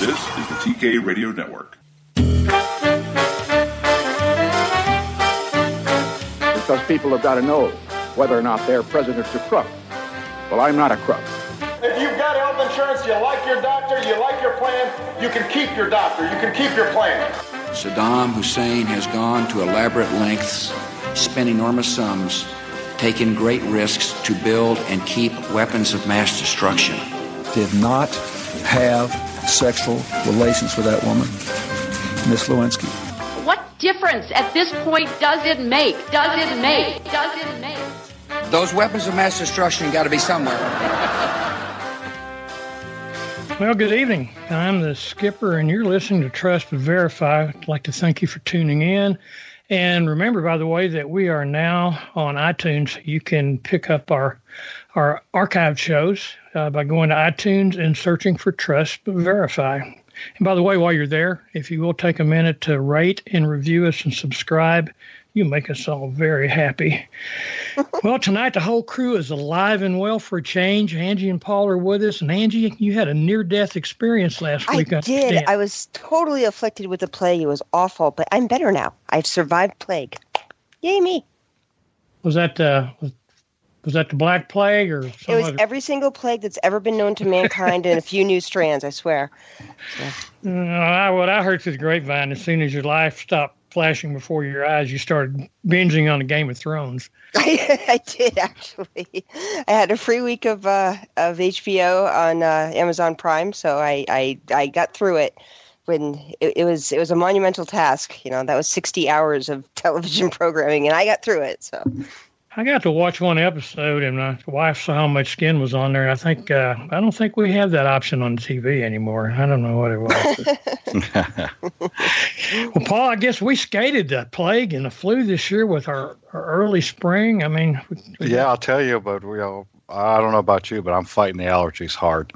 This is the TK Radio Network. Because people have got to know whether or not their president's a crook. Well, I'm not a crook. If you've got health insurance, you like your doctor, you like your plan, you can keep your doctor, you can keep your plan. Saddam Hussein has gone to elaborate lengths, spent enormous sums, taken great risks to build and keep weapons of mass destruction. Did not have sexual relations with that woman, Miss Lewinsky. What difference at this point does it make? Does it make? Does it make? Those weapons of mass destruction got to be somewhere. Well, good evening. I'm the skipper, and you're listening to Trust but Verify. I'd like to thank you for tuning in. And remember, by the way, that we are now on iTunes. You can pick up our archived shows by going to iTunes and searching for Trust but Verify. And by the way, while you're there, if you will take a minute to rate and review us and subscribe, you make us all very happy. Well, tonight the whole crew is alive and well for a change. Angie and Paul are with us. And Angie, you had a near-death experience last week. I did. I was totally afflicted with the plague. It was awful, but I'm better now. I've survived plague. Yay me. Was that the Black Plague or something? It was every single plague that's ever been known to mankind and a few new strands, I swear. So. What I heard through the grapevine, as soon as your life stopped flashing before your eyes, you started binging on a Game of Thrones. I did, actually. I had a free week of HBO on Amazon Prime, so I got through it. When it was a monumental task. You know, that was 60 hours of television programming, and I got through it. So I got to watch one episode, and my wife saw how much skin was on there. I don't think we have that option on TV anymore. I don't know what it was. Well, Paul, I guess we skated the plague and the flu this year with our early spring. I mean, yeah, I'll tell you, but I don't know about you, but I'm fighting the allergies hard.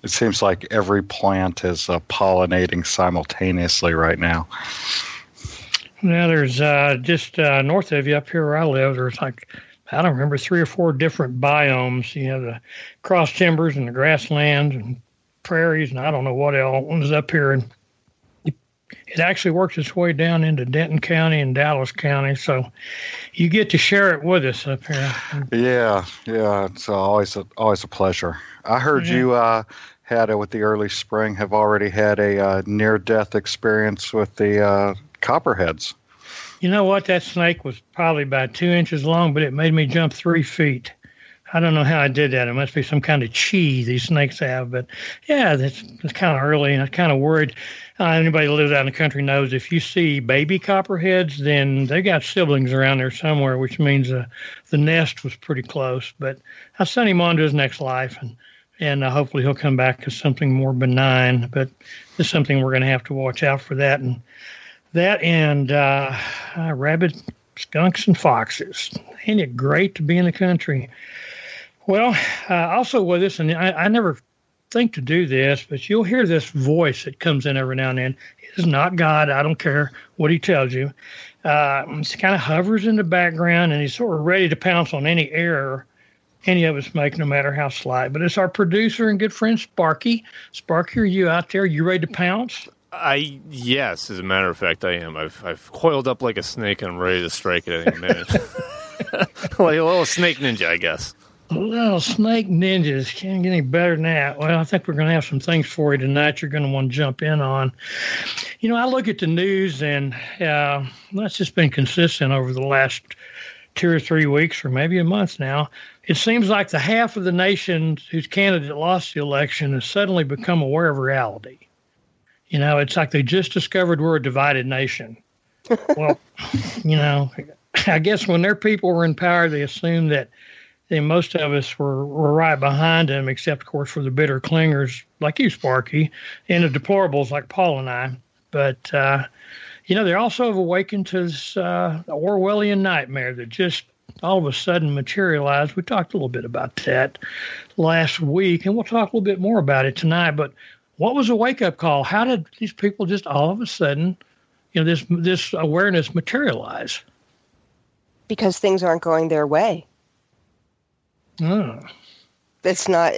It seems like every plant is pollinating simultaneously right now. Now, there's just north of you up here where I live, there's like, I don't remember, 3 or 4 different biomes. You have the cross timbers and the grasslands and prairies, and I don't know what else is up here. And it actually works its way down into Denton County and Dallas County, so you get to share it with us up here. Yeah, it's always a pleasure. I heard you had it with the early spring, have already had a near-death experience with the copperheads. You know what? That snake was probably about 2 inches long, but it made me jump 3 feet. I don't know how I did that. It must be some kind of chi these snakes have. But, yeah, it's kind of early, and I'm kind of worried. Anybody who lives out in the country knows if you see baby copperheads, then they got siblings around there somewhere, which means the nest was pretty close. But I sent him on to his next life, and hopefully he'll come back as something more benign. But it's something we're going to have to watch out for that. And rabid skunks and foxes. Ain't it great to be in the country? Well, also with us, and I never think to do this, but you'll hear this voice that comes in every now and then. It's not God. I don't care what he tells you. He kind of hovers in the background, and he's sort of ready to pounce on any error any of us make, no matter how slight. But it's our producer and good friend, Sparky. Sparky, are you out there? You ready to pounce? Yes, as a matter of fact, I am. I've coiled up like a snake, and I'm ready to strike at any minute. Like a little snake ninja, I guess. Little snake ninjas. Can't get any better than that. Well, I think we're going to have some things for you tonight you're going to want to jump in on. You know, I look at the news, and that's just been consistent over the last 2 or 3 weeks, or maybe a month now. It seems like the half of the nation whose candidate lost the election has suddenly become aware of reality. You know, it's like they just discovered we're a divided nation. Well, you know, I guess when their people were in power, they assumed that most of us were right behind them, except, of course, for the bitter clingers like you, Sparky, and the deplorables like Paul and I. But, you know, they also have awakened to this Orwellian nightmare that just all of a sudden materialized. We talked a little bit about that last week, and we'll talk a little bit more about it tonight. But what was a wake-up call? How did these people just all of a sudden, you know, this awareness materialize? Because things aren't going their way. Oh. It's not.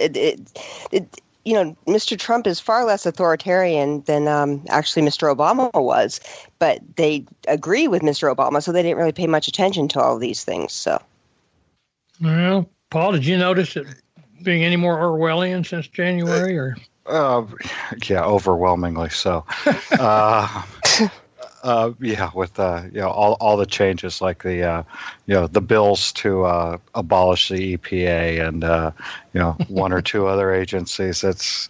Mr. Trump is far less authoritarian than actually Mr. Obama was, but they agree with Mr. Obama, so they didn't really pay much attention to all of these things. So, well, Paul, did you notice it being any more Orwellian since January, or? Yeah, overwhelmingly so. Yeah, with all the changes, like the bills to abolish the EPA and one or two other agencies. That's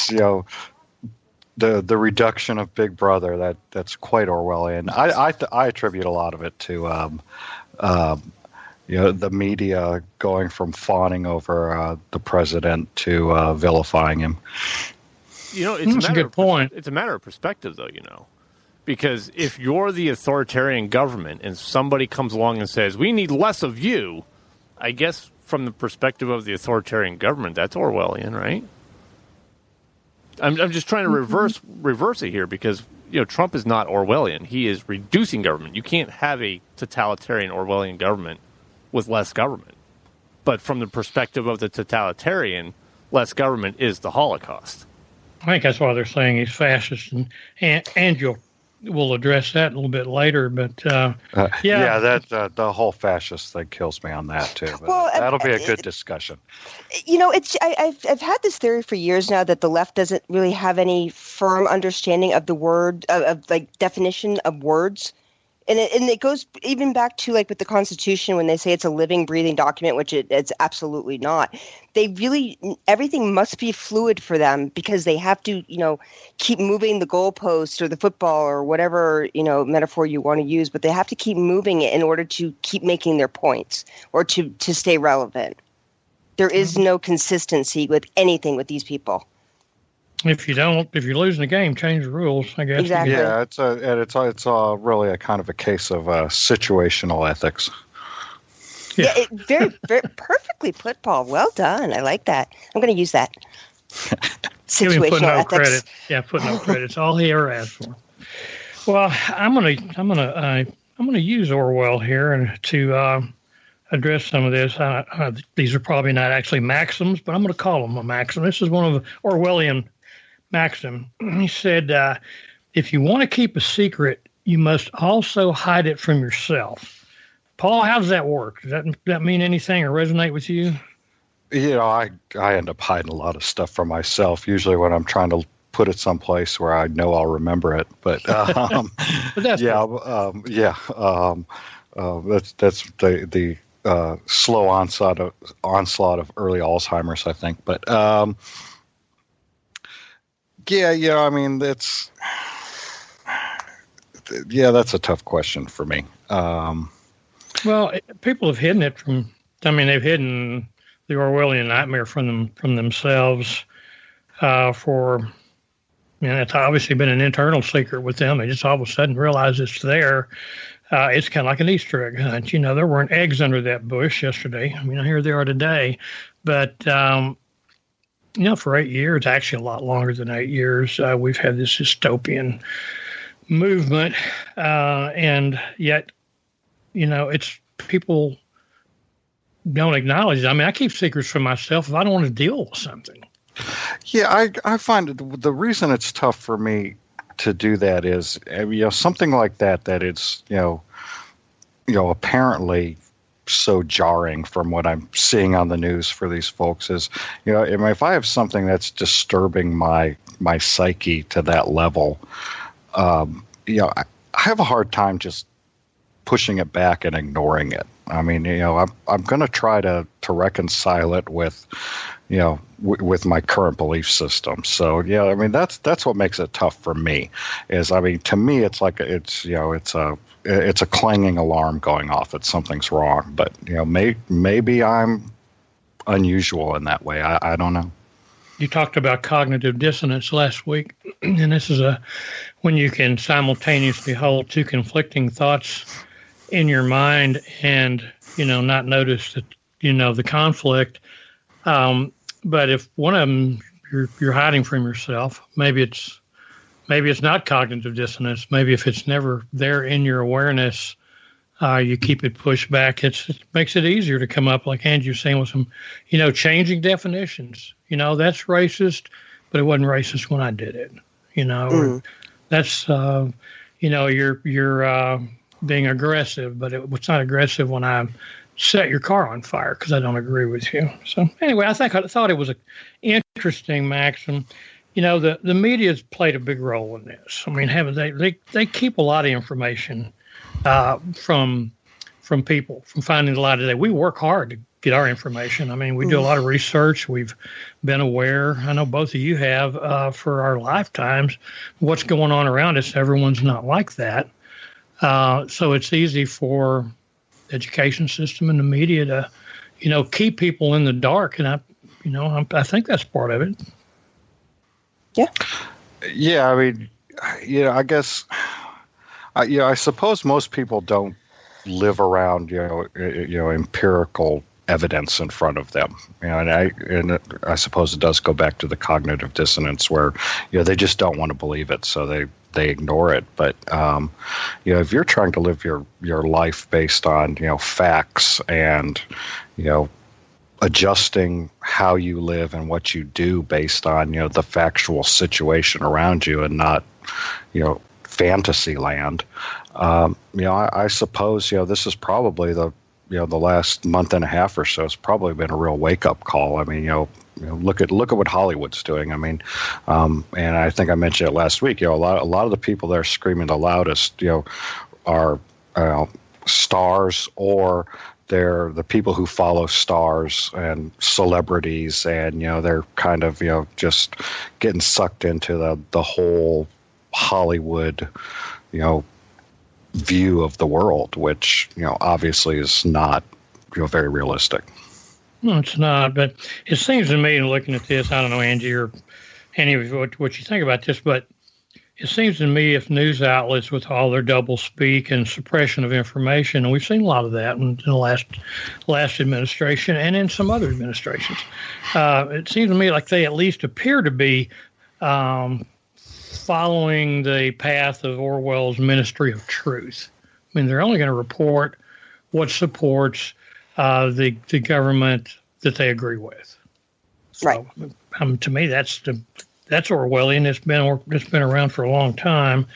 the reduction of Big Brother. That's quite Orwellian. I attribute a lot of it to the media going from fawning over the president to vilifying him. It's a good point. It's a matter of perspective, though. Because if you're the authoritarian government and somebody comes along and says, we need less of you, I guess from the perspective of the authoritarian government, that's Orwellian, right? I'm just trying to reverse it here because, Trump is not Orwellian. He is reducing government. You can't have a totalitarian Orwellian government with less government. But from the perspective of the totalitarian, less government is the Holocaust. I think that's why they're saying he's fascist, and we'll address that a little bit later. But that the whole fascist thing kills me on that too. But that'll be a good discussion. I've had this theory for years now that the left doesn't really have any firm understanding of the word of definition of words. And it goes even back to with the Constitution when they say it's a living, breathing document, which it's absolutely not. They really, everything must be fluid for them because they have to, keep moving the goalpost or the football or whatever, metaphor you want to use, but they have to keep moving it in order to keep making their points or to stay relevant. There is no consistency with anything with these people. If you're losing the game, change the rules, I guess. Exactly. Yeah, it's really a kind of a case of situational ethics. Yeah, very, very perfectly put, Paul. Well done. I like that. I'm going to use that. Situational ethics. Credit. Yeah, footnote credit. It's all he ever asked for. Well, I'm gonna use Orwell here to address some of this. These are probably not actually maxims, but I'm going to call them a maxim. This is one of the Orwellian maxim. He said, if you want to keep a secret, you must also hide it from yourself. Paul, how does that work? Does that mean anything or resonate with you? I end up hiding a lot of stuff from myself, usually when I'm trying to put it someplace where I know I'll remember it. But, but that's that's the slow onslaught of early Alzheimer's, I think. But I mean, that's a tough question for me. Well, people have hidden it they've hidden the Orwellian nightmare from themselves for, it's obviously been an internal secret with them. They just all of a sudden realize it's there. It's kind of like an Easter egg hunt. There weren't eggs under that bush yesterday. Here they are today. But, for 8 years, actually a lot longer than 8 years, we've had this dystopian movement. And yet, it's people don't acknowledge it. I keep secrets for myself if I don't want to deal with something. Yeah, I find the reason it's tough for me to do that is, something like that it's, apparently so jarring from what I'm seeing on the news for these folks is, if I have something that's disturbing my psyche to that level, I have a hard time just pushing it back and ignoring it. I'm going to try to reconcile it with, with my current belief system. So, that's what makes it tough for me is, to me, it's like, it's a clanging alarm going off that something's wrong, but, maybe I'm unusual in that way. I don't know. You talked about cognitive dissonance last week, and this is when you can simultaneously hold two conflicting thoughts in your mind and, not notice that, the conflict. But if one of them you're hiding from yourself, maybe it's not cognitive dissonance. Maybe if it's never there in your awareness, You keep it pushed back. It makes it easier to come up, like Andrew's saying, with some, changing definitions. That's racist, but it wasn't racist when I did it. That's, you're being aggressive, but it was not aggressive when I set your car on fire because I don't agree with you. So anyway, I thought it was an interesting maxim. The media's played a big role in this. I mean, they keep a lot of information from people, from finding a lot of that. We work hard to get our information. I mean, we do a lot of research. We've been aware, I know both of you have, for our lifetimes, what's going on around us. Everyone's not like that. So it's easy for the education system and the media to, keep people in the dark. And I think that's part of it. Yeah. Yeah. I mean, I guess, I suppose most people don't live around, empirical evidence in front of them. And I suppose it does go back to the cognitive dissonance where, they just don't want to believe it. So they ignore it. But, if you're trying to live your life based on, facts and, adjusting how you live and what you do based on, the factual situation around you and not, fantasy land. I suppose, this is probably the last month and a half or so has probably been a real wake up call. I mean, look at what Hollywood's doing. I mean, and I think I mentioned it last week. A lot of the people that are screaming the loudest, are stars, or they're the people who follow stars and celebrities, and they're kind of just getting sucked into the whole Hollywood, view of the world, which obviously is not very realistic. No, it's not. But it seems to me, looking at this, I don't know, Angie, or any of you, what you think about this, but it seems to me if news outlets with all their double speak and suppression of information, and we've seen a lot of that in the last administration and in some other administrations, it seems to me like they at least appear to be following the path of Orwell's Ministry of Truth. I mean, they're only going to report what supports the government that they agree with. So, right. To me, that's Orwellian. It's been around for a long time,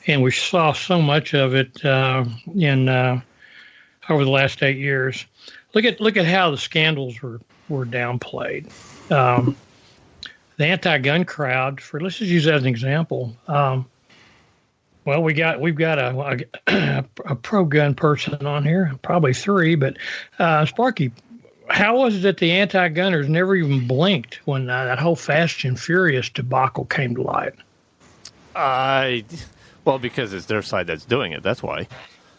and we saw so much of it in over the last 8 years. Look at how the scandals were downplayed. The anti-gun crowd, let's just use that as an example. Well, we've got a pro-gun person on here, probably three, but Sparky, how was it that the anti-gunners never even blinked when that whole Fast and Furious debacle came to light? Well, because it's their side that's doing it. That's why.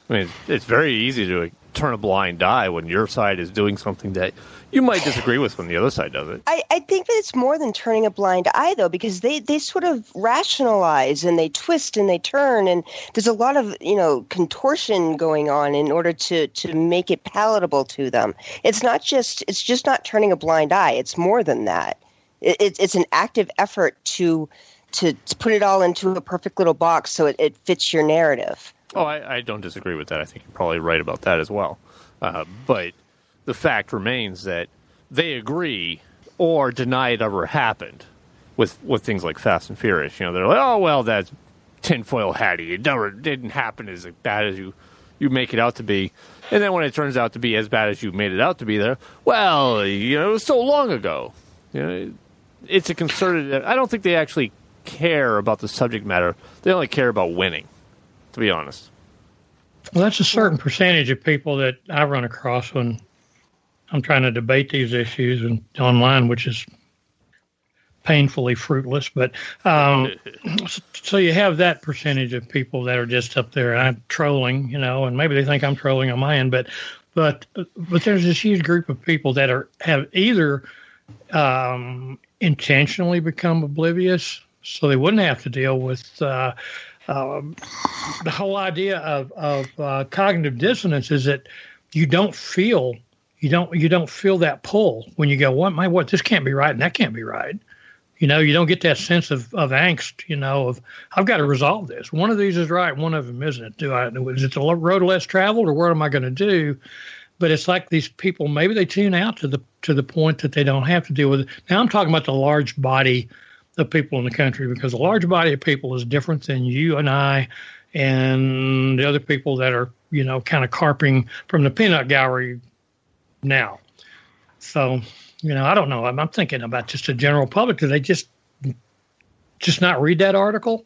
I mean, it's very easy to turn a blind eye when your side is doing something that you might disagree with when the other side does it. I think that it's more than turning a blind eye, though, because they sort of rationalize and they twist and they turn, and there's a lot of contortion going on in order to make it palatable to them. It's just not turning a blind eye. It's more than that. It's an active effort to put it all into a perfect little box so it fits your narrative. Oh, I don't disagree with that. I think you're probably right about that as well. But the fact remains that they agree or deny it ever happened with things like Fast and Furious. They're like, oh, well, that's tinfoil hattie. It didn't happen as bad as you make it out to be. And then when it turns out to be as bad as you made it out to be there, well, it was so long ago. It's a concerted... I don't think they actually care about the subject matter. They only care about winning, to be honest. Well, that's a certain percentage of people that I run across when I'm trying to debate these issues and online, which is painfully fruitless. But so you have that percentage of people that are just up there and I'm trolling, and maybe they think I'm trolling on my end, but there's this huge group of people that have either intentionally become oblivious so they wouldn't have to deal with the whole idea of cognitive dissonance is that you don't feel that pull when you go, what, this can't be right and that can't be right. You know, you don't get that sense of angst, you know, of I've got to resolve this. One of these is right, one of them isn't. Is it the road less traveled, or what am I going to do? But it's like these people, maybe they tune out to the point that they don't have to deal with it. Now I'm talking about the large body of people in the country, because a large body of people is different than you and I and the other people that are, you know, kind of carping from the peanut gallery now. So, you know, I don't know. I'm thinking about just the general public. Do they just not read that article?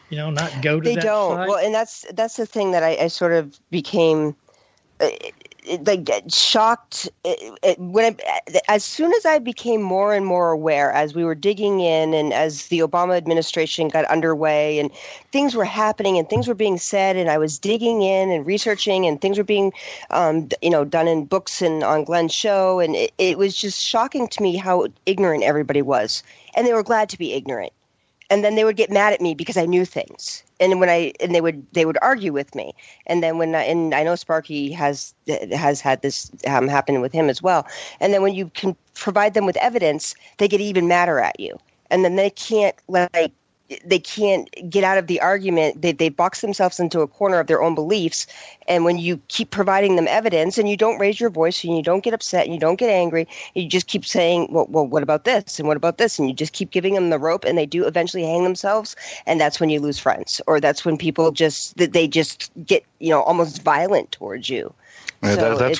You know, not go to that site? They don't. Well, and that's the thing that I sort of became like shocked as soon as I became more and more aware, as we were digging in and as the Obama administration got underway and things were happening and things were being said, and I was digging in and researching, and things were being done in books and on Glenn's show, and it was just shocking to me how ignorant everybody was, and they were glad to be ignorant. And then they would get mad at me because I knew things, and they would argue with me. And then and I know Sparky has had this happen with him as well. And then when you can provide them with evidence, they get even madder at you, and then they can't get out of the argument. They box themselves into a corner of their own beliefs. And when you keep providing them evidence and you don't raise your voice and you don't get upset and you don't get angry, you just keep saying, well, what about this? And what about this? And you just keep giving them the rope, and they do eventually hang themselves. And that's when you lose friends, or that's when people just get, almost violent towards you. Yeah,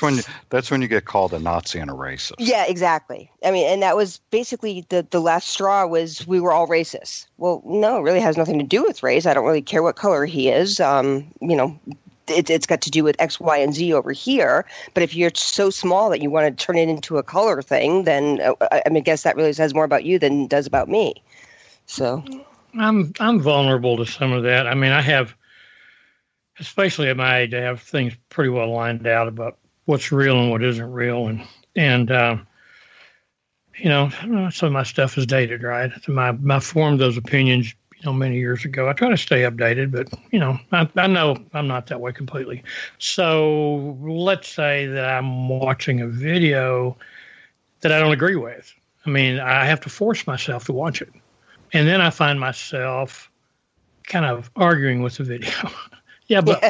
that's when you get called a Nazi and a racist. Yeah, exactly. I mean, and that was basically the last straw, was we were all racist. Well, no, it really has nothing to do with race. I don't really care what color he is. It's got to do with X, Y, and Z over here. But if you're so small that you want to turn it into a color thing, then I guess that really says more about you than it does about me. So I'm vulnerable to some of that. I mean, I have, especially at my age, I have things pretty well lined out about what's real and what isn't real. And some of my stuff is dated, right? I formed those opinions, many years ago. I try to stay updated, but, I know I'm not that way completely. So let's say that I'm watching a video that I don't agree with. I mean, I have to force myself to watch it. And then I find myself kind of arguing with the video. Yeah, but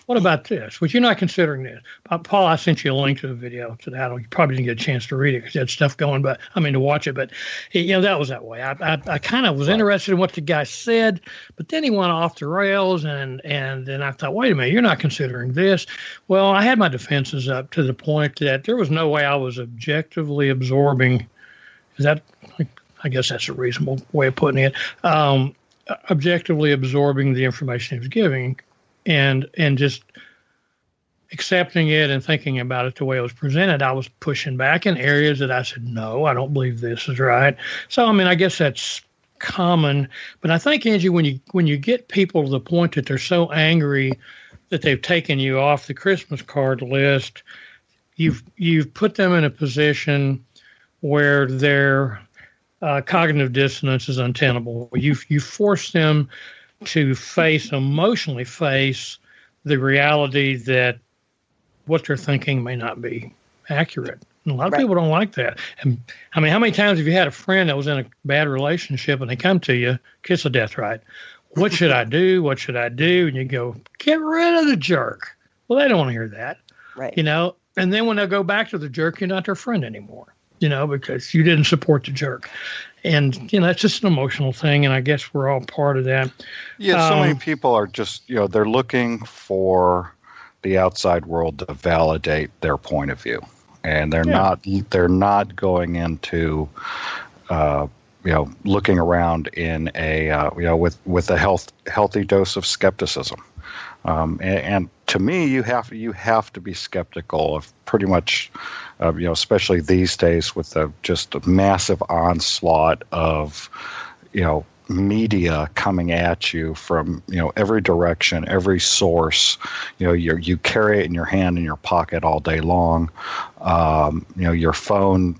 what about this? Well, you're not considering this. Paul, I sent you a link to the video to that. You probably didn't get a chance to read it because you had stuff going, to watch it. But, that was that way. I kind of was interested in what the guy said, but then he went off the rails, and then I thought, wait a minute, you're not considering this. Well, I had my defenses up to the point that there was no way I was objectively absorbing. I guess that's a reasonable way of putting it. Objectively absorbing the information he was giving. And just accepting it and thinking about it the way it was presented, I was pushing back in areas that I said, no, I don't believe this is right. So, I guess that's common. But I think, Angie, when you get people to the point that they're so angry that they've taken you off the Christmas card list, you've put them in a position where their cognitive dissonance is untenable. You force them to emotionally face the reality that what they're thinking may not be accurate. And a lot of people don't like that. And how many times have you had a friend that was in a bad relationship and they come to you, kiss of death, right? What should I do? What should I do? And you go, get rid of the jerk. Well, they don't want to hear that. Right. And then when they go back to the jerk, you're not their friend anymore, because you didn't support the jerk. And, it's just an emotional thing, and I guess we're all part of that. Yeah, so many people are just, they're looking for the outside world to validate their point of view. And they're not going into, looking around in a, with a healthy dose of skepticism. And to me, you have to be skeptical of pretty much, especially these days with just a massive onslaught of, media coming at you from, every direction, every source. You carry it in your hand, in your pocket all day long. Your phone,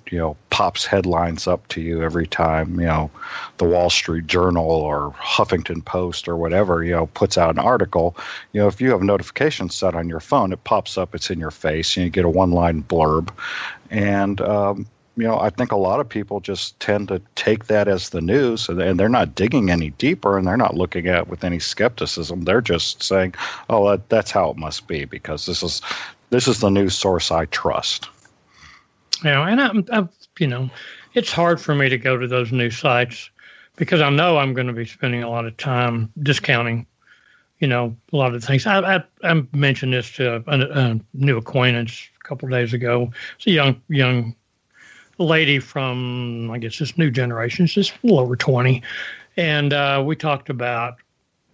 pops headlines up to you every time, the Wall Street Journal or Huffington Post or whatever, puts out an article. If you have notifications set on your phone, it pops up, it's in your face, and you get a one-line blurb. And, I think a lot of people just tend to take that as the news, and they're not digging any deeper, and they're not looking at it with any skepticism. They're just saying, "Oh, that's how it must be," because this is the news source I trust. And I'm it's hard for me to go to those news sites because I know I'm going to be spending a lot of time discounting, a lot of the things. I mentioned this to a new acquaintance a couple of days ago. It's a young lady from, I guess, this new generation. She's just a little over 20. And we talked about,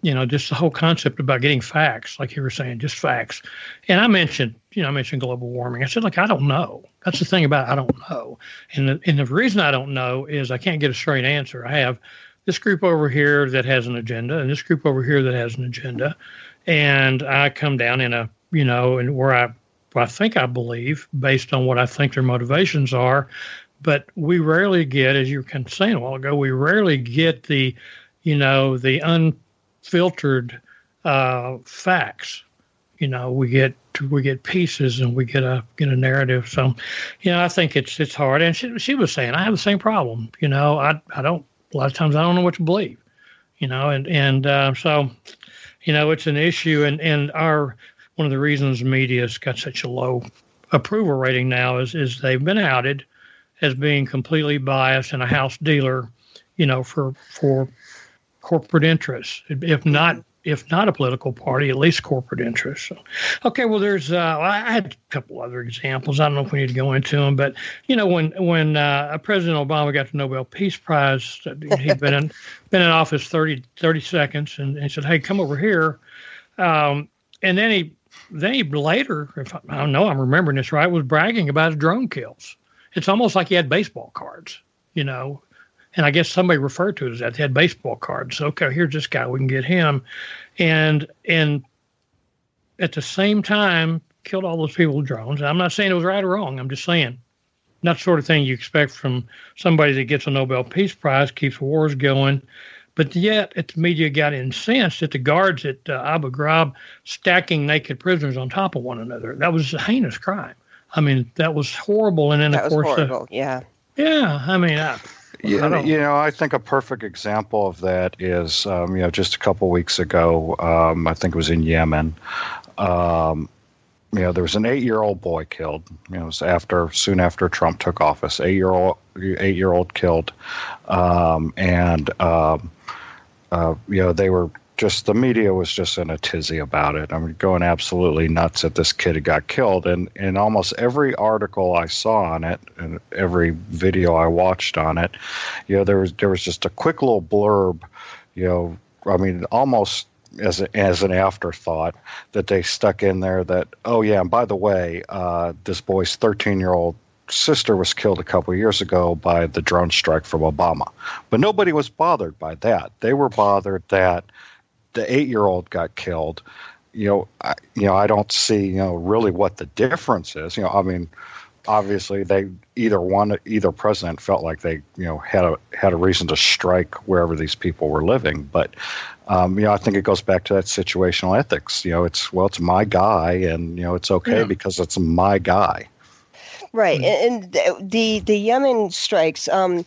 just the whole concept about getting facts, like you were saying, just facts. And I mentioned global warming. I said, look, I don't know. That's the thing about I don't know. And the reason I don't know is I can't get a straight answer. I have this group over here that has an agenda and this group over here that has an agenda. And I come down in a, and where I think I believe based on what I think their motivations are. But we rarely get, as you were kind of saying a while ago, we rarely get the unfiltered facts. We get pieces and we get a narrative. So, I think it's hard. And she was saying I have the same problem. I don't, a lot of times I don't know what to believe. So, it's an issue. And one of the reasons media's got such a low approval rating now is they've been outed as being completely biased and a house dealer, for corporate interests, if not a political party, at least corporate interests. So, okay, well, there's I had a couple other examples. I don't know if we need to go into them, but when President Obama got the Nobel Peace Prize, he'd been in office 30 seconds, and said, "Hey, come over here," and then he later, if I know I'm remembering this right, was bragging about his drone kills. It's almost like he had baseball cards, and I guess somebody referred to it as that. They had baseball cards. So, okay, here's this guy. We can get him. And at the same time, killed all those people with drones. I'm not saying it was right or wrong. I'm just saying not the sort of thing you expect from somebody that gets a Nobel Peace Prize, keeps wars going. But yet, the media got incensed at the guards at Abu Ghraib stacking naked prisoners on top of one another. That was a heinous crime. I mean, that was horrible. And then, that of course, was horrible. Yeah. I mean, I think a perfect example of that is, just a couple weeks ago, I think it was in Yemen. There was an 8-year-old boy killed. It was soon after Trump took office. 8-year-old killed, they were just, the media was just in a tizzy about it. I mean, going absolutely nuts that this kid had got killed. And in almost every article I saw on it and every video I watched on it, there was just a quick little blurb, almost as an afterthought that they stuck in there that, oh yeah, and by the way, this boy's 13-year-old sister was killed a couple of years ago by the drone strike from Obama. But nobody was bothered by that. They were bothered that the 8-year-old got killed. I don't see, really what the difference is. Obviously either president felt like they, had a reason to strike wherever these people were living. But, I think it goes back to that situational ethics. It's my guy, and, it's okay because it's my guy. Right. And the Yemen strikes, and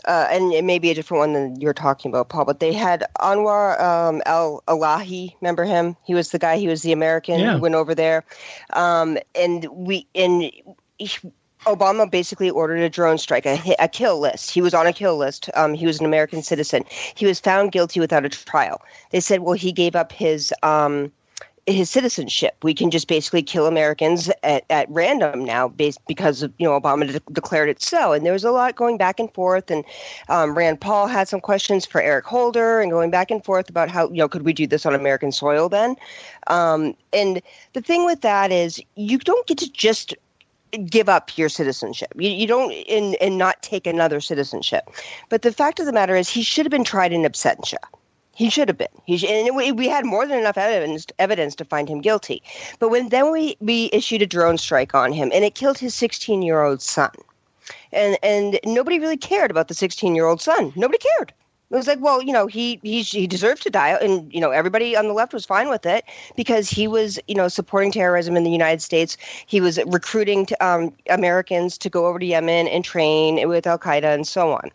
it may be a different one than you're talking about, Paul, but they had Anwar al-Awlaki. Remember him? He was the guy, he was the American who went over there. Obama basically ordered a drone strike, a kill list. He was on a kill list. He was an American citizen. He was found guilty without a trial. They said, well, he gave up his citizenship. We can just basically kill Americans at random now because of, Obama declared it so. And there was a lot going back and forth. And Rand Paul had some questions for Eric Holder and going back and forth about how, could we do this on American soil then? And the thing with that is you don't get to just give up your citizenship. You don't and not take another citizenship. But the fact of the matter is he should have been tried in absentia. He should have been. And we had more than enough evidence to find him guilty. But then we issued a drone strike on him, and it killed his 16-year-old son. And nobody really cared about the 16-year-old son. Nobody cared. It was like, well, he deserved to die, and everybody on the left was fine with it because he was, supporting terrorism in the United States. He was recruiting Americans to go over to Yemen and train with Al Qaeda and so on.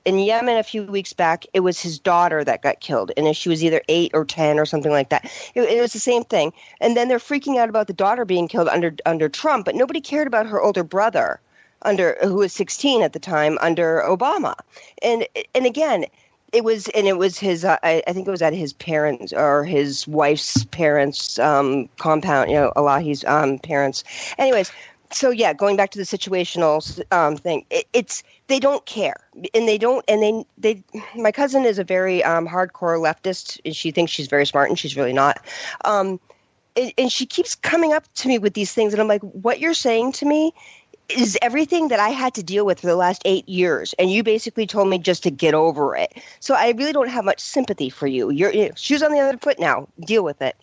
In Yemen, a few weeks back, it was his daughter that got killed, and she was either 8 or 10 or something like that. It was the same thing. And then they're freaking out about the daughter being killed under Trump, but nobody cared about her older brother, who was 16 at the time, under Obama. And again, it was his, I think it was at his parents or his wife's parents' compound, Elahi's parents. Anyways, so yeah, going back to the situational thing, it's they don't care, and they my cousin is a very hardcore leftist, and she thinks she's very smart, and she's really not. And she keeps coming up to me with these things, and I'm like, what you're saying to me is everything that I had to deal with for the last 8 years, and you basically told me just to get over it. So I really don't have much sympathy for you. You're shoes on the other foot now. Deal with it.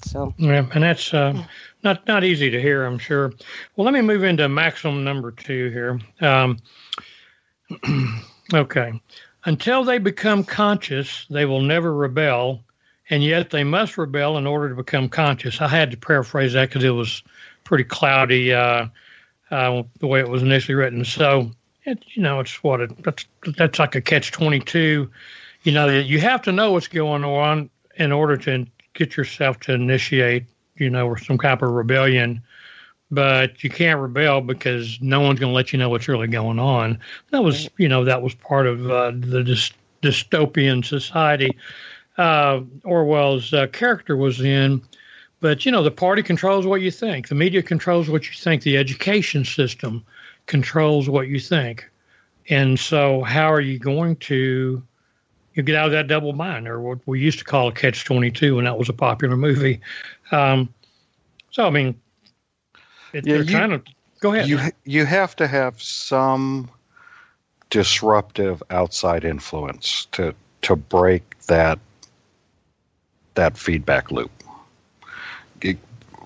So yeah, and that's not easy to hear, I'm sure. Well, let me move into maximum number 2 here. Okay. Until they become conscious, they will never rebel, and yet they must rebel in order to become conscious. I had to paraphrase that because it was pretty cloudy. The way it was initially written. So, that's like a catch-22. You have to know what's going on in order to get yourself to initiate, or some type of rebellion. But you can't rebel because no one's going to let you know what's really going on. That was, that was part of the dystopian society Orwell's character was in. But, the party controls what you think. The media controls what you think. The education system controls what you think. And so how are you going to get out of that double bind, or what we used to call a catch-22 when that was a popular movie? They're trying to – go ahead. You have to have some disruptive outside influence to break that feedback loop.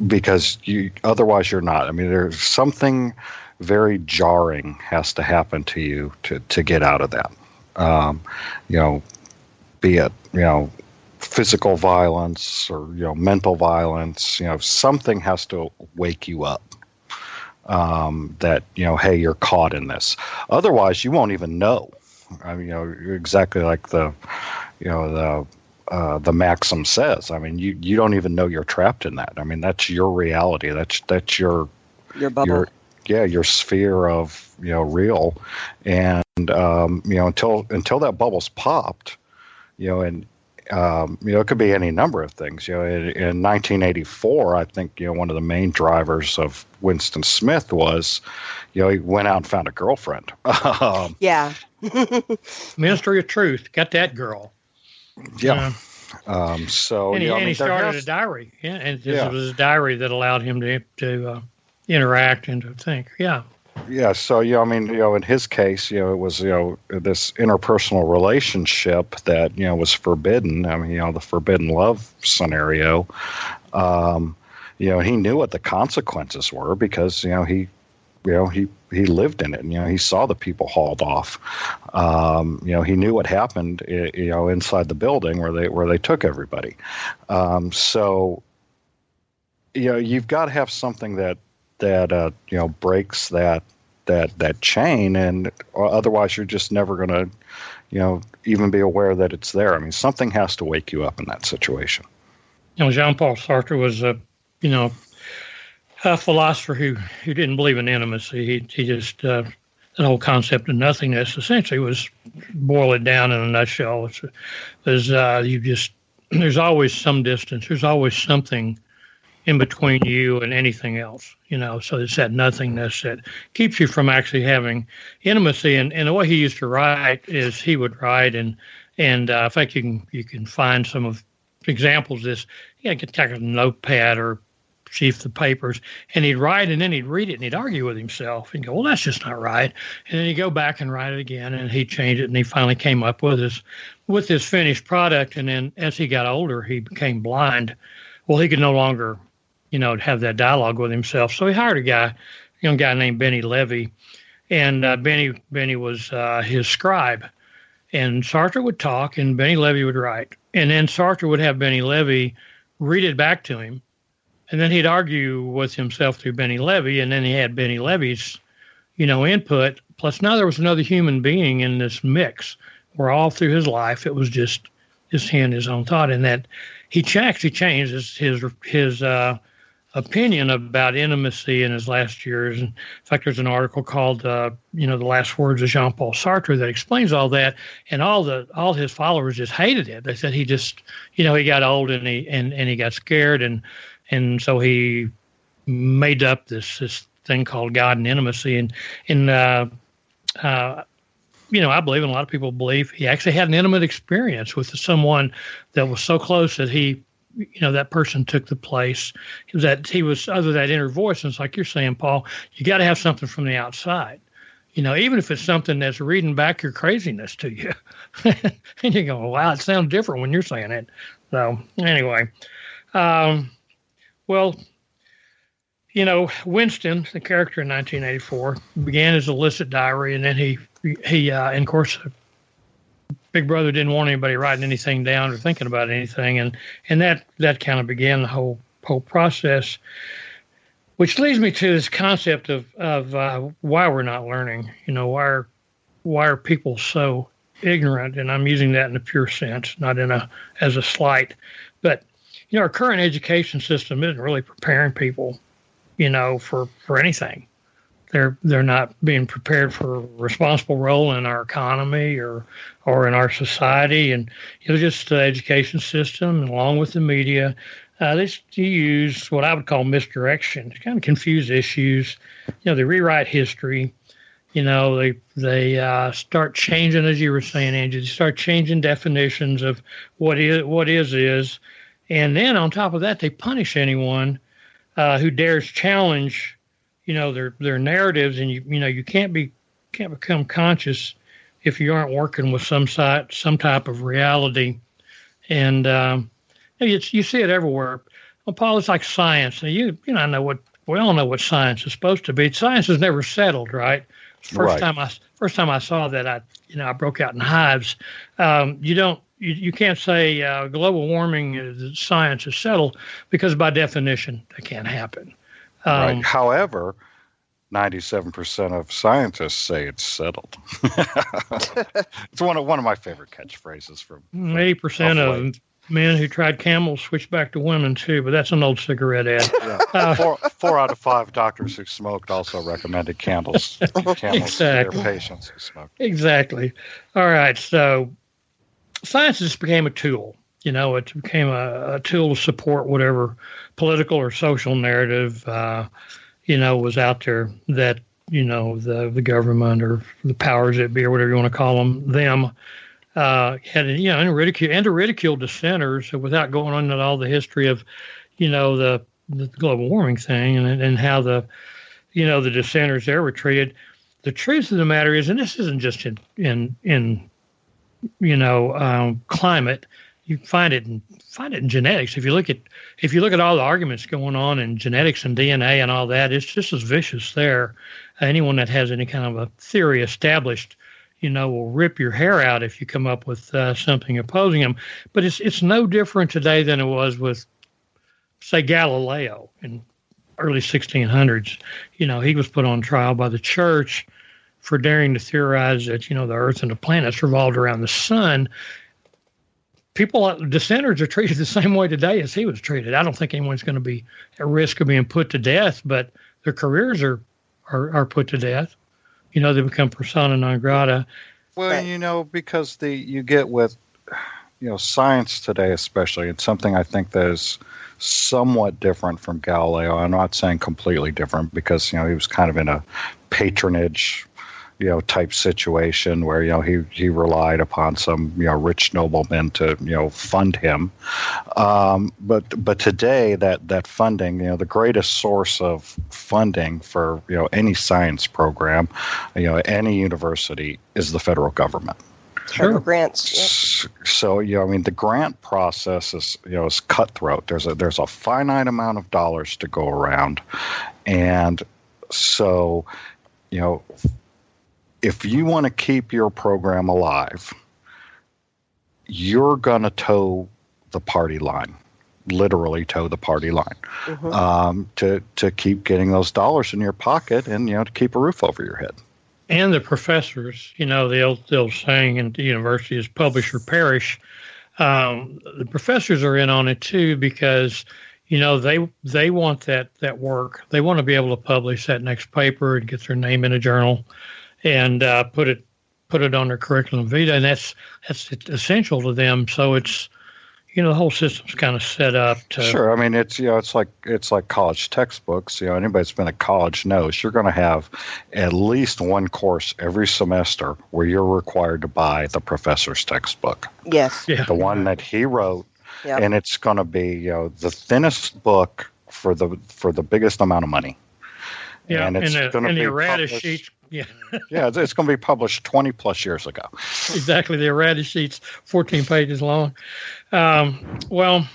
Because otherwise you're not. I mean, there's something very jarring has to happen to you to get out of that. Be it physical violence or mental violence. Something has to wake you up. That hey, you're caught in this. Otherwise, you won't even know. I mean, you're exactly like the maxim says. I mean, you don't even know you're trapped in that. I mean, that's your reality. That's your bubble. Your sphere of real. And until that bubble's popped, and it could be any number of things. In 1984, I think one of the main drivers of Winston Smith was, he went out and found a girlfriend. Yeah. Ministry of Truth. Got that girl. Yeah. And he started a diary. Yeah, and it was a diary that allowed him to interact and to think. Yeah. Yeah. So in his case, it was this interpersonal relationship that was forbidden. I mean, the forbidden love scenario. He knew what the consequences were because he lived in it, and he saw the people hauled off. He knew what happened, inside the building where they took everybody. So you've got to have something that breaks that chain, and otherwise you're just never going to even be aware that it's there. I mean, something has to wake you up in that situation. Jean-Paul Sartre was a philosopher who didn't believe in intimacy. He just the whole concept of nothingness essentially was boil it down in a nutshell. There's always some distance. There's always something in between you and anything else. So it's that nothingness that keeps you from actually having intimacy. And the way he used to write is he would write and in fact you can find some of examples of this. You could take a notepad or sheaf the papers, and he'd write, and then he'd read it, and he'd argue with himself and go, well, that's just not right. And then he'd go back and write it again, and he'd change it, and he finally came up with his finished product. And then as he got older, he became blind. Well, he could no longer, have that dialogue with himself. So he hired a young guy named Benny Levy, and Benny was his scribe. And Sartre would talk, and Benny Levy would write. And then Sartre would have Benny Levy read it back to him. And then he'd argue with himself through Benny Levy, and then he had Benny Levy's, input. Plus, now there was another human being in this mix, where all through his life it was just he and his own thought, and that he actually changed his opinion about intimacy in his last years. In fact, there's an article called The Last Words of Jean-Paul Sartre that explains all that, and all his followers just hated it. They said he just, he got old and he got scared, and so he made up this thing called God and intimacy, and I believe, and a lot of people believe, he actually had an intimate experience with someone that was so close that he, that person took the place. He was under that inner voice. And it's like you're saying, Paul, you got to have something from the outside, even if it's something that's reading back your craziness to you. And you go, wow, it sounds different when you're saying it. So anyway, Winston, the character in 1984, began his illicit diary, and then he and of course, Big Brother didn't want anybody writing anything down or thinking about anything, and that kind of began the whole process, which leads me to this concept of why we're not learning. Why are people so ignorant? And I'm using that in a pure sense, not as a slight, but our current education system isn't really preparing people, for anything. They're not being prepared for a responsible role in our economy or in our society, and just the education system, along with the media, they use what I would call misdirection to kind of confuse issues. They rewrite history. They start changing, as you were saying, Angie. They start changing definitions of what is, and then on top of that, they punish anyone who dares challenge their narratives, and you can't become conscious if you aren't working with some type of reality, and you see it everywhere. Well, Paul, it's like science. We all know what science is supposed to be. Science is never settled, right? First time I saw that, I broke out in hives. You can't say global warming science is settled, because by definition that can't happen. Right. However, 97% of scientists say it's settled. It's one of my favorite catchphrases from 80% of men who tried camels switched back to women too, but that's an old cigarette ad. Yeah. 4 out of 5 doctors who smoked also recommended candles exactly. To their patients who smoked. Exactly. All right. So science just became a tool. It became a tool to support whatever political or social narrative, was out there that, the government or the powers that be, or whatever you want to call them, had, and to ridicule dissenters without going on into all the history of, the global warming thing and how the dissenters there were treated. The truth of the matter is, and this isn't just in climate. You find it in genetics. If you look at all the arguments going on in genetics and DNA and all that, it's just as vicious there. Anyone that has any kind of a theory established, will rip your hair out if you come up with something opposing them. But it's no different today than it was with, say, Galileo in early 1600s. He was put on trial by the church for daring to theorize that, the Earth and the planets revolved around the sun. Dissenters are treated the same way today as he was treated. I don't think anyone's going to be at risk of being put to death, but their careers are put to death. They become persona non grata. Well, because you get with, science today especially, it's something I think that is somewhat different from Galileo. I'm not saying completely different, because, he was kind of in a patronage type situation where, he relied upon some, rich noblemen to, fund him. But today that funding, the greatest source of funding for, any science program, any university is the federal government. Federal grants. Yep. So, the grant process is cutthroat. There's a finite amount of dollars to go around. And so, if you want to keep your program alive, you're going to toe the party line, literally toe the party line, to keep getting those dollars in your pocket and, to keep a roof over your head. And the professors, the old saying in the university is publish or perish. The professors are in on it too because, they want that work. They want to be able to publish that next paper and get their name in a journal and put it on their curriculum vitae, and that's essential to them. So it's, the whole system's kind of set up to. Sure, I mean it's like college textbooks. Anybody that's been at college knows you're going to have at least one course every semester where you're required to buy the professor's textbook. Yes, the one that he wrote, and it's going to be the thinnest book for the biggest amount of money. Yeah, and it's going to be errata sheets. Yeah, it's going to be published 20 plus years ago. Exactly, the errata sheet's 14 pages long. Well,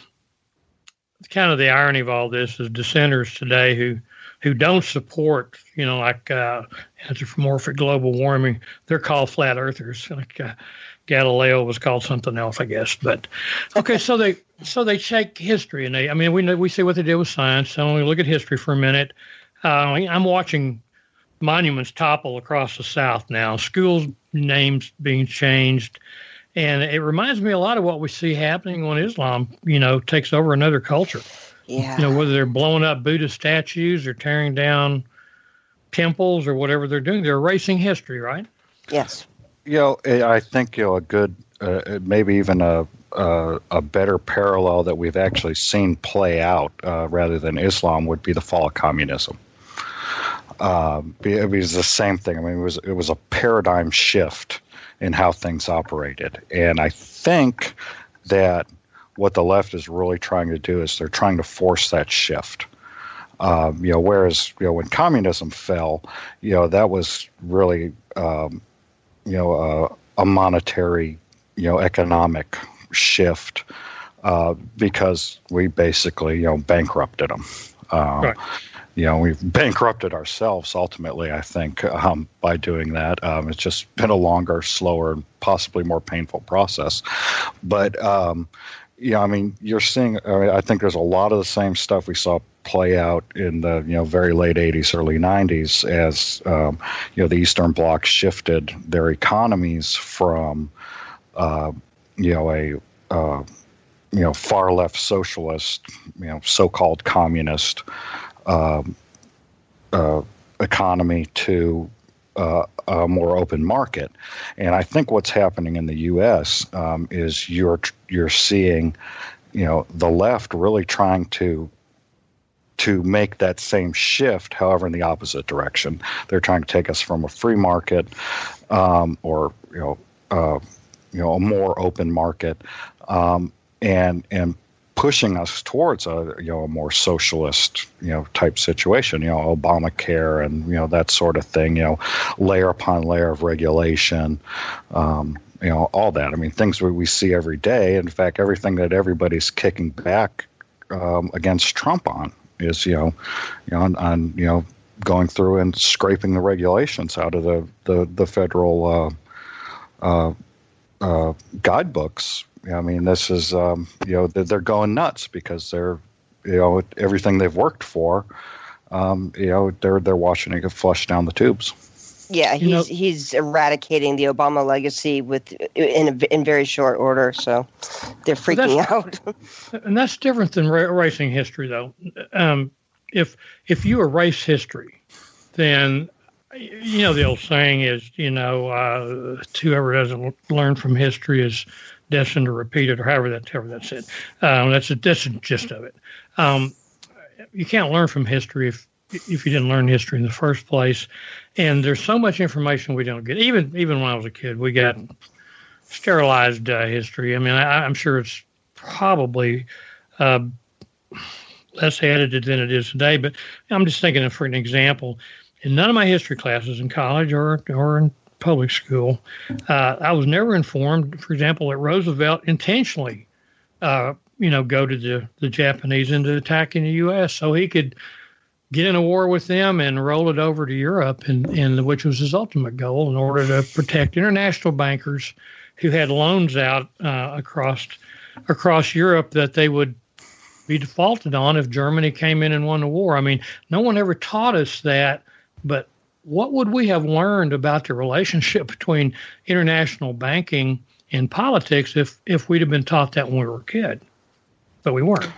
kind of the irony of all this is dissenters today who don't support, like anthropomorphic global warming. They're called flat earthers. Like Galileo was called something else, I guess. But okay, so they check history, and we see what they did with science. So when we look at history for a minute, I'm watching monuments topple across the South now, schools' names being changed. And it reminds me a lot of what we see happening when Islam, takes over another culture. Yeah. Whether they're blowing up Buddha statues or tearing down temples or whatever they're doing, they're erasing history, right? Yes. I think, a good, maybe even a better parallel that we've actually seen play out rather than Islam would be the fall of communism. It was the same thing. It was a paradigm shift in how things operated. And I think that what the left is really trying to do is they're trying to force that shift. Whereas, when communism fell, that was really, a monetary, economic shift because we basically, bankrupted them. Right. We've bankrupted ourselves ultimately, I think, by doing that. It's just been a longer, slower, and possibly more painful process. But, you're seeing, I think there's a lot of the same stuff we saw play out in the, very late 80s, early 90s as, the Eastern Bloc shifted their economies from, a far left socialist, so-called communist economy to a more open market. And I think what's happening in the U.S. Is you're seeing, the left really trying to make that same shift, however, in the opposite direction. They're trying to take us from a free market or a more open market and pushing us towards a more socialist type situation, Obamacare and that sort of thing, layer upon layer of regulation, all that. Things we see every day. In fact, everything that everybody's kicking back against Trump on is on going through and scraping the regulations out of the federal guidebooks. This is, they're going nuts because they're, everything they've worked for, they're watching it get flushed down the tubes. Yeah, he's eradicating the Obama legacy in very short order, so they're freaking out. And that's different than erasing history, though. If you erase history, then the old saying is, whoever doesn't learn from history is destined to repeat it, or however that's it. That's the gist of it. You can't learn from history if you didn't learn history in the first place. And there's so much information we don't get. Even when I was a kid, we got sterilized history. I'm sure it's probably less edited than it is today. But I'm just thinking for an example. In none of my history classes in college or in public school, I was never informed, for example, that Roosevelt intentionally, go to the Japanese into attacking the U.S. so he could get in a war with them and roll it over to Europe, and which was his ultimate goal in order to protect international bankers who had loans out across Europe that they would be defaulted on if Germany came in and won the war. I mean, no one ever taught us that, but what would we have learned about the relationship between international banking and politics if we'd have been taught that when we were a kid? But we weren't.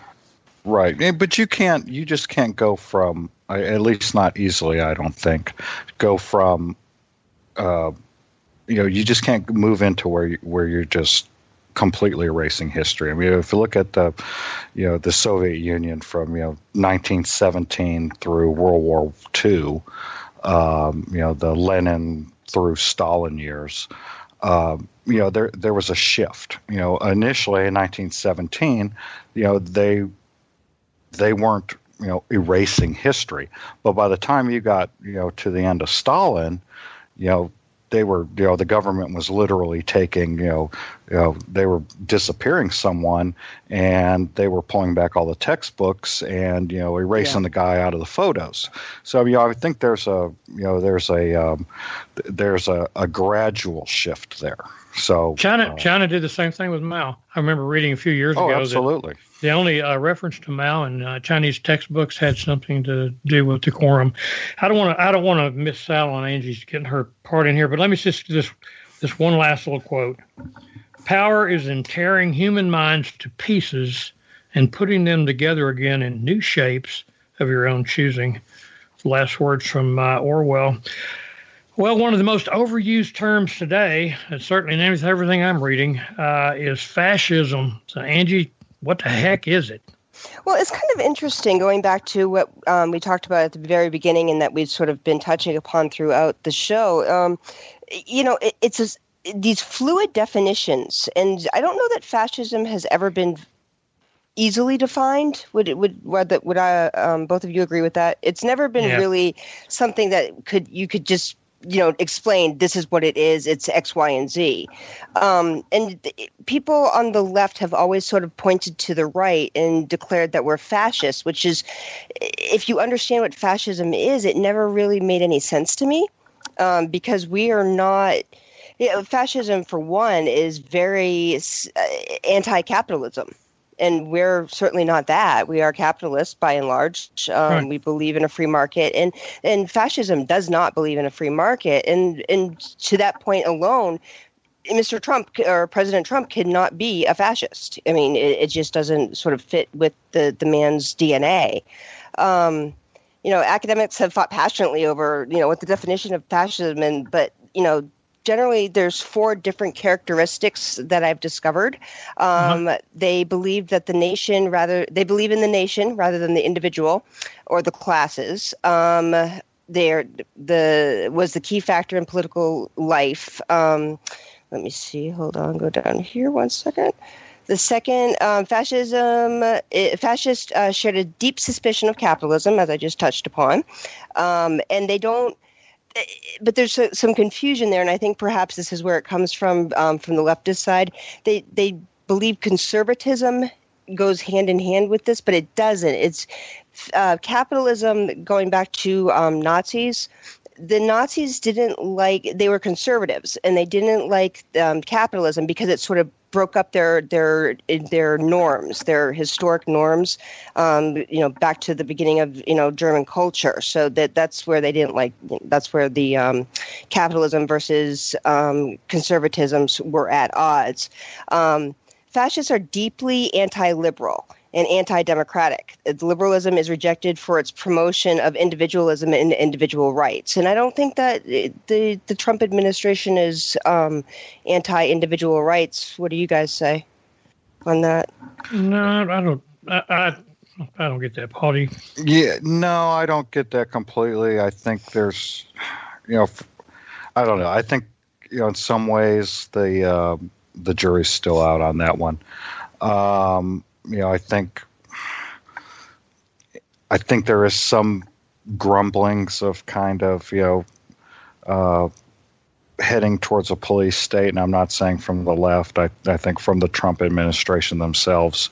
Right. But you just can't go from, at least not easily, I don't think, go from, you just can't move into where you're just completely erasing history. I mean, if you look at the Soviet Union from 1917 through World War II, the Lenin through Stalin years, there was a shift. Initially in 1917, they weren't erasing history, but by the time you got to the end of Stalin, they were, the government was literally taking, they were disappearing someone, and they were pulling back all the textbooks and, erasing the guy out of the photos. So, I think there's a gradual shift there. So China did the same thing with Mao. I remember reading a few years ago. Absolutely. The only reference to Mao in Chinese textbooks had something to do with decorum. I don't want to miss Sal on Angie's getting her part in here, but let me just this one last little quote. Power is in tearing human minds to pieces and putting them together again in new shapes of your own choosing. Last words from Orwell. Well, one of the most overused terms today, and certainly in everything I'm reading, is fascism. So, Angie, what the heck is it? Well, it's kind of interesting going back to what we talked about at the very beginning and that we've sort of been touching upon throughout the show. It's these fluid definitions, and I don't know that fascism has ever been easily defined. Would both of you agree with that? It's never been really something that you could just explain this is what it is, it's X, Y, and Z. People on the left have always sort of pointed to the right and declared that we're fascist, which is, if you understand what fascism is, it never really made any sense to me, because we are not, fascism for one is very anti-capitalism. And we're certainly not that. We are capitalists by and large. Right. We believe in a free market, and fascism does not believe in a free market. And to that point alone, Mr. Trump or President Trump cannot be a fascist. I mean, it just doesn't sort of fit with the man's DNA. Academics have fought passionately over what the definition of fascism, but generally, there's 4 different characteristics that I've discovered. They believe that they believe in the nation rather than the individual or the classes. Was the key factor in political life. Let me see. Hold on. Go down here 1 second. The second, fascists shared a deep suspicion of capitalism, as I just touched upon, and they don't. But there's some confusion there, and I think perhaps this is where it comes from the leftist side. They believe conservatism goes hand in hand with this, but it doesn't. It's capitalism going back to Nazis. The Nazis they were conservatives, and they didn't like capitalism because it sort of broke up their norms, their historic norms, back to the beginning of German culture. So that's where they didn't like. That's where the capitalism versus conservatisms were at odds. Fascists are deeply anti-liberal and anti-democratic. Liberalism is rejected for its promotion of individualism and individual rights. And I don't think that the Trump administration is anti-individual rights. What do you guys say on that? No, I don't. I don't get that, Paul. Yeah, no, I don't get that completely. I think there's, I don't know. I think, in some ways the jury's still out on that one. I think there is some grumblings of kind of, heading towards a police state, and I'm not saying from the left. I think from the Trump administration themselves.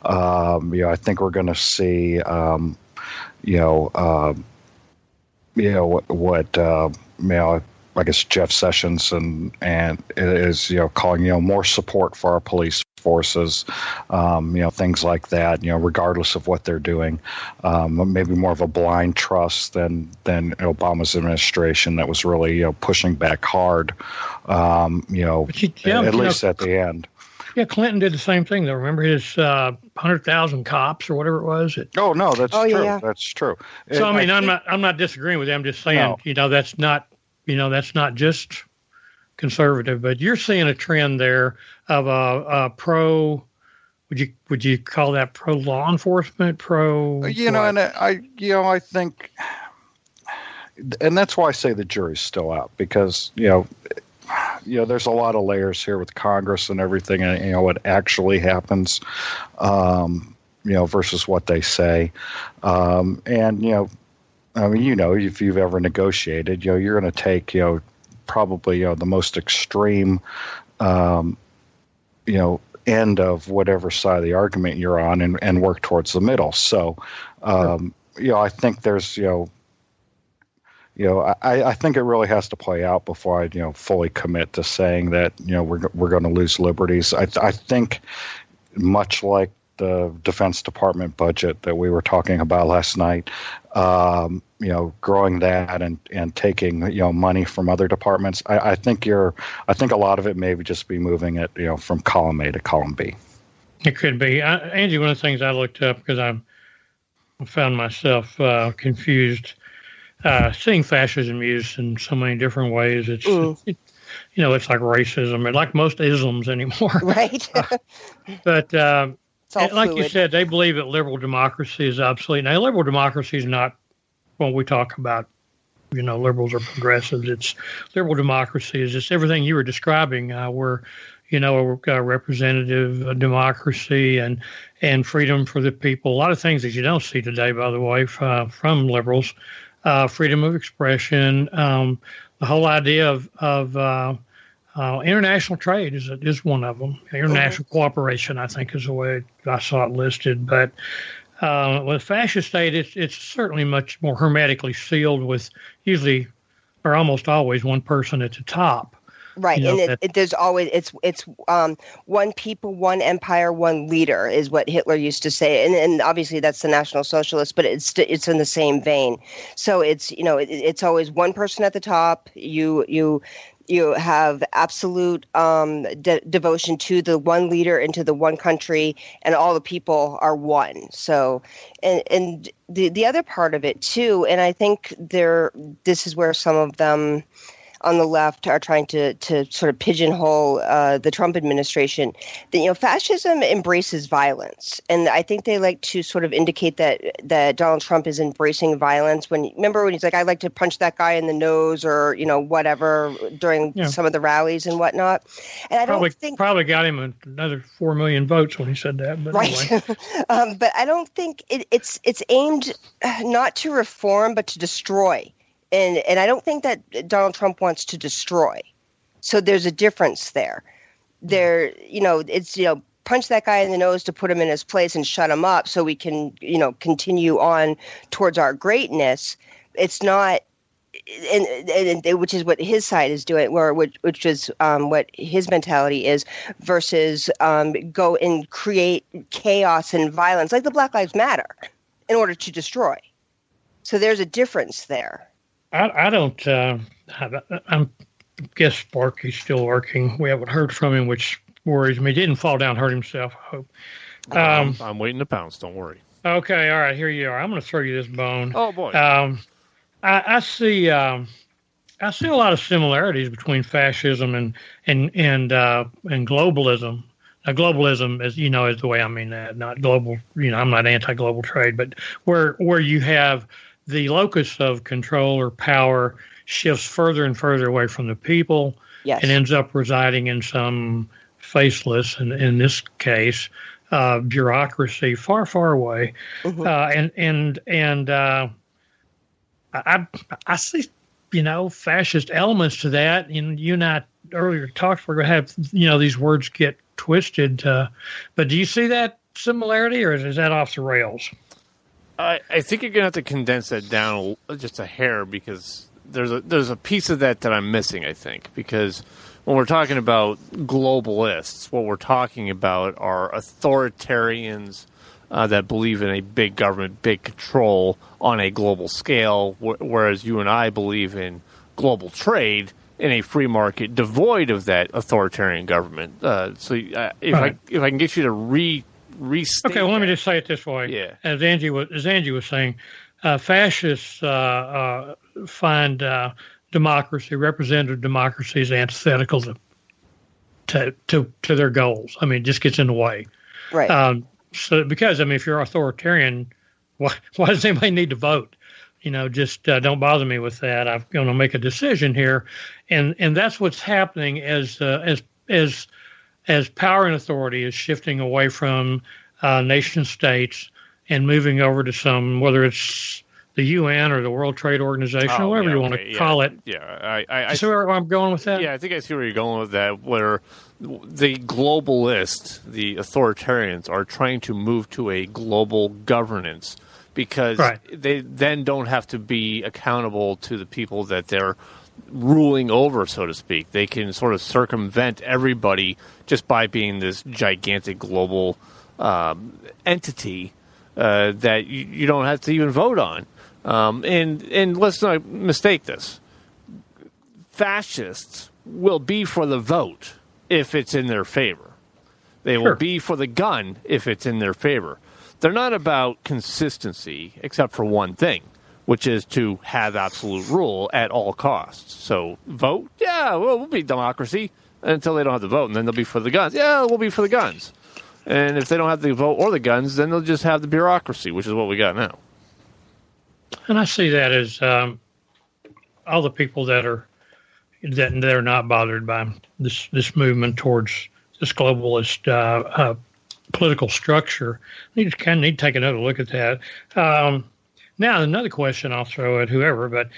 I think we're going to see, I guess Jeff Sessions and is calling more support for our police forces, things like that. Regardless of what they're doing, maybe more of a blind trust than Obama's administration that was really pushing back hard. At least at the end. Yeah, Clinton did the same thing, though. Remember his 100,000 cops or whatever it was? That's true. Yeah. That's true. So I'm not disagreeing with you. I'm just saying, that's not just conservative, but you're seeing a trend there of a pro. Would you call that pro law enforcement? Pro. And I think, and that's why I say the jury's still out, because there's a lot of layers here with Congress and everything, and what actually happens, versus what they say, if you've ever negotiated, you're going to take, probably, the most extreme, end of whatever side of the argument you're on, and work towards the middle. So, I think there's, I think it really has to play out before I, fully commit to saying that, we're going to lose liberties. I think much like the Defense Department budget that we were talking about last night, growing that and taking, money from other departments. I think a lot of it may just be moving it, from column A to column B. It could be. Angie, one of the things I looked up, because I found myself confused, seeing fascism used in so many different ways. It's like racism, and like most isms anymore. Right. But like fluid. you said, they believe that liberal democracy is obsolete. Now, liberal democracy is not when we talk about, liberals or progressives. It's liberal democracy is just everything you were describing. We're, a representative democracy and freedom for the people. A lot of things that you don't see today, by the way, from liberals. Freedom of expression, the whole idea of international trade is one of them. International cooperation, I think, is the way I saw it listed. But with fascist state, it's certainly much more hermetically sealed, with usually or almost always one person at the top. Right, and there's always it's one people, one empire, one leader is what Hitler used to say, and obviously that's the National Socialists, but it's in the same vein. So it's it's always one person at the top. You have absolute devotion to the one leader and to the one country, and all the people are one. So, and the other part of it too, and I think this is where some of them on the left are trying to sort of pigeonhole the Trump administration. That fascism embraces violence, and I think they like to sort of indicate that Donald Trump is embracing violence. Remember when he's like, "I like to punch that guy in the nose," or whatever during some of the rallies and whatnot. And I don't think probably got him another 4 million votes when he said that. But right, anyway. But I don't think it's aimed not to reform but to destroy. And I don't think that Donald Trump wants to destroy. So there's a difference there. It's punch that guy in the nose to put him in his place and shut him up so we can, continue on towards our greatness. It's not, and which is what his side is doing, which is what his mentality is, versus go and create chaos and violence like the Black Lives Matter in order to destroy. So there's a difference there. I don't. I guess Sparky's still working. We haven't heard from him, which worries me. He didn't fall down and hurt himself, I hope. I'm waiting to pounce. Don't worry. Okay, all right. Here you are. I'm going to throw you this bone. Oh boy. I see a lot of similarities between fascism and globalism. Now, globalism, is the way I mean that, not global. I'm not anti-global trade, but where you have the locus of control or power shifts further and further away from the people, yes, and ends up residing in some faceless, and in this case, bureaucracy far, far away. Mm-hmm. I see, fascist elements to that. And you and I earlier talked, we're going to have, these words get twisted. But do you see that similarity, or is that off the rails? I think you're going to have to condense that down just a hair, because there's a piece of that I'm missing, I think, because when we're talking about globalists, what we're talking about are authoritarians that believe in a big government, big control on a global scale, whereas you and I believe in global trade in a free market devoid of that authoritarian government. If I can get you to restate. Okay, well, let me just say it this way. Yeah. As Angie was saying, fascists find democracy, representative democracy, is antithetical to their goals. I mean, it just gets in the way. Right. So because, I mean, if you're authoritarian, why does anybody need to vote? Just don't bother me with that. I'm going to make a decision here, and that's what's happening as power and authority is shifting away from nation states and moving over to some, whether it's the UN or the World Trade Organization, or whatever you want to call it. Yeah, I see where I'm going with that? Yeah, I think I see where you're going with that, where the globalists, the authoritarians, are trying to move to a global governance because they then don't have to be accountable to the people that they're ruling over, so to speak. They can sort of circumvent everybody just by being this gigantic global entity that you don't have to even vote on. And let's not mistake this. Fascists will be for the vote if it's in their favor. They will be for the gun if it's in their favor. They're not about consistency except for one thing, which is to have absolute rule at all costs. So vote? Yeah, we'll be democracy until they don't have the vote, and then they'll be for the guns. Yeah, we'll be for the guns. And if they don't have the vote or the guns, then they'll just have the bureaucracy, which is what we got now. And I see that as all the people that are not bothered by this movement towards this globalist political structure need to take another look at that. Now, another question I'll throw at whoever, but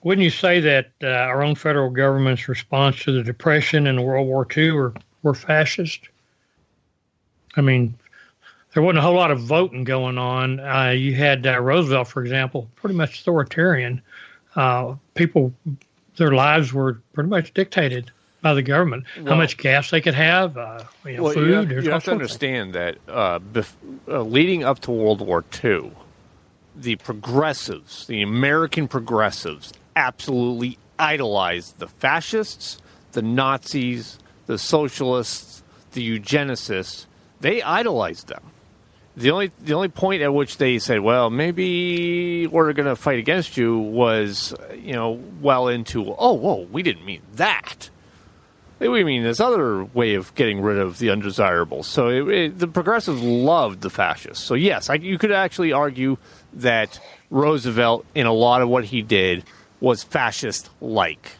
wouldn't you say that our own federal government's response to the Depression and World War II were fascist? I mean, there wasn't a whole lot of voting going on. You had Roosevelt, for example, pretty much authoritarian. People, their lives were pretty much dictated by the government. How much gas they could have, food. You have to understand that leading up to World War II, the progressives, the American progressives, absolutely idolized the fascists, the Nazis, the socialists, the eugenicists. They idolized them. The only point at which they said, well, maybe we're going to fight against you was, well into, we didn't mean that. We mean this other way of getting rid of the undesirables. So the progressives loved the fascists. So yes, you could actually argue that Roosevelt, in a lot of what he did, was fascist-like.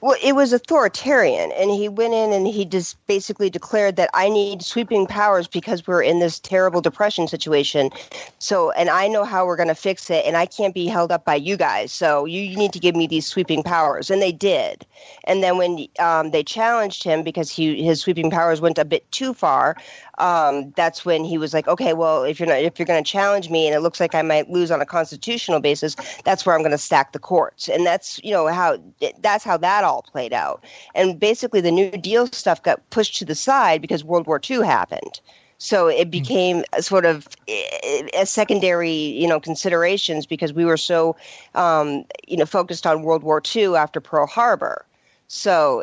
Well, it was authoritarian, and he went in and he just basically declared that I need sweeping powers because we're in this terrible depression situation. So, and I know how we're going to fix it, and I can't be held up by you guys. So you need to give me these sweeping powers, and they did. And then when they challenged him because his sweeping powers went a bit too far, that's when he was like, okay, well, if you're going to challenge me and it looks like I might lose on a constitutional basis, that's where I'm going to stack the courts. And that's how that all played out. And basically the New Deal stuff got pushed to the side because World War II happened. So it became a sort of a secondary, considerations because we were so, focused on World War II after Pearl Harbor. So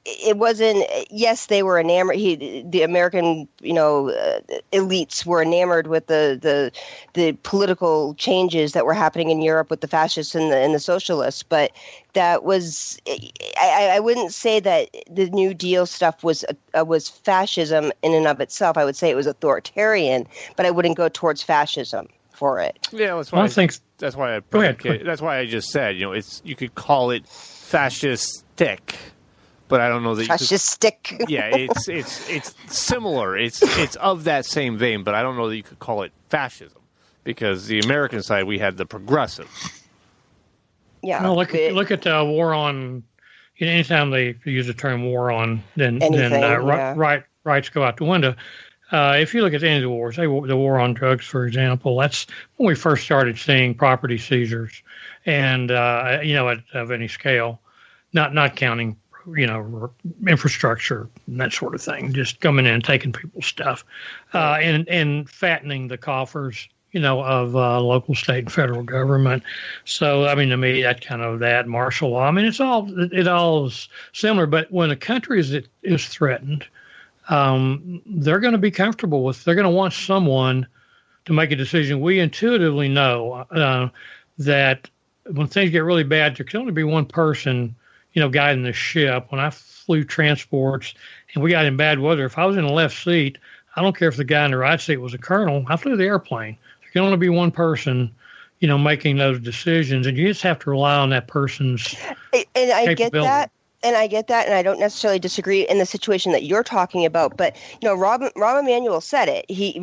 it wasn't. Yes, they were enamored. The American, elites were enamored with the political changes that were happening in Europe with the fascists and the socialists. But that was. I wouldn't say that the New Deal stuff was fascism in and of itself. I would say it was authoritarian, but I wouldn't go towards fascism for it. Yeah, that's why. That's why I. Go ahead. That's why I just said. You could call it fascistic. But I don't know that fascistic. Yeah, it's similar. It's of that same vein, but I don't know that you could call it fascism because the American side we had the progressives. Yeah. Well, look at the war on. Anytime they use the term war on, then rights go out the window. if you look at any of the wars, the war on drugs, for example, that's when we first started seeing property seizures, and of any scale, not counting infrastructure and that sort of thing, just coming in and taking people's stuff, and fattening the coffers, of local, state, and federal government. So, I mean, to me, that martial law. I mean, it all is similar. But when a country is threatened, they're going to be comfortable with. They're going to want someone to make a decision. We intuitively know that when things get really bad, there can only be one person, guiding the ship. When I flew transports and we got in bad weather, if I was in the left seat, I don't care if the guy in the right seat was a colonel. I flew the airplane. There can only be one person, making those decisions, and you just have to rely on that person's capability. And I get that, and I don't necessarily disagree in the situation that you're talking about. But Rahm Emanuel said it. He,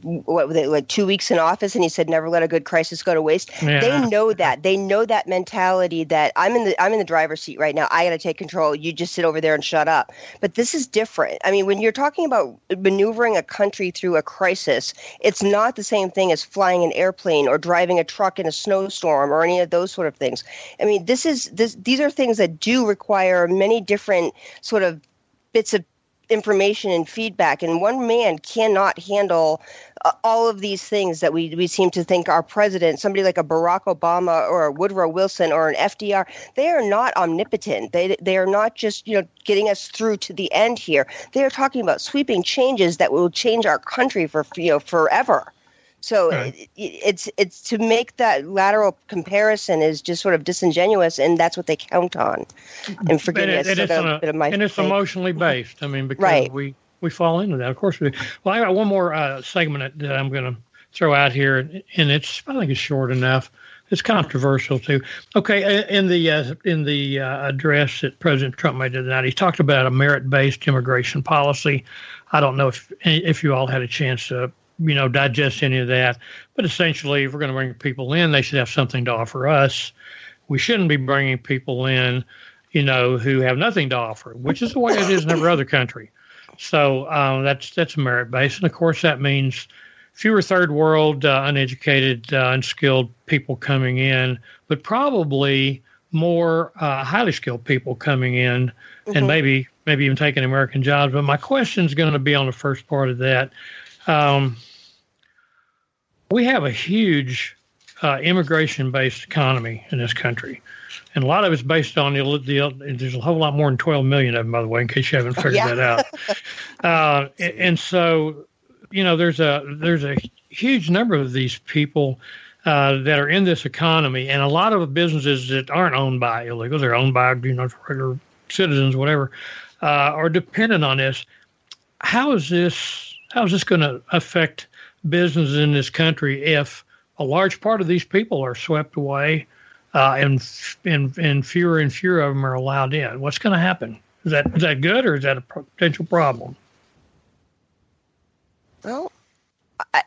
like 2 weeks in office, and he said, "Never let a good crisis go to waste." Yeah. They know that. They know that mentality that I'm in the driver's seat right now. I got to take control. You just sit over there and shut up. But this is different. I mean, when you're talking about maneuvering a country through a crisis, it's not the same thing as flying an airplane or driving a truck in a snowstorm or any of those sort of things. I mean, these are things that do require many different sort of bits of information and feedback, and one man cannot handle all of these things that we seem to think our president, somebody like a Barack Obama or a Woodrow Wilson or an FDR, they are not omnipotent. They are not just getting us through to the end here. They are talking about sweeping changes that will change our country for forever. So it's to make that lateral comparison is just sort of disingenuous, and that's what they count on. And forgive me, and it's emotionally based. I mean, because we fall into that. Of course we do. Well, I got one more segment that I'm going to throw out here, and I think it's short enough. It's controversial too. Okay, in the address that President Trump made tonight, he talked about a merit-based immigration policy. I don't know if you all had a chance to digest any of that. But essentially, if we're going to bring people in, they should have something to offer us. We shouldn't be bringing people in, who have nothing to offer, which is the way it is in every other country. So that's merit-based. And, of course, that means fewer third world, uneducated, unskilled people coming in, but probably more highly skilled people coming in, and maybe even taking American jobs. But my question is going to be on the first part of that. We have a huge immigration-based economy in this country, and a lot of it's based on there's a whole lot more than 12 million of them, by the way, in case you haven't figured that out. And so, there's a huge number of these people that are in this economy, and a lot of businesses that aren't owned by illegals, they're owned by regular citizens, whatever, are dependent on this. How is this going to affect businesses in this country if a large part of these people are swept away and fewer and fewer of them are allowed in? What's going to happen? Is that good, or is that a potential problem? Well, I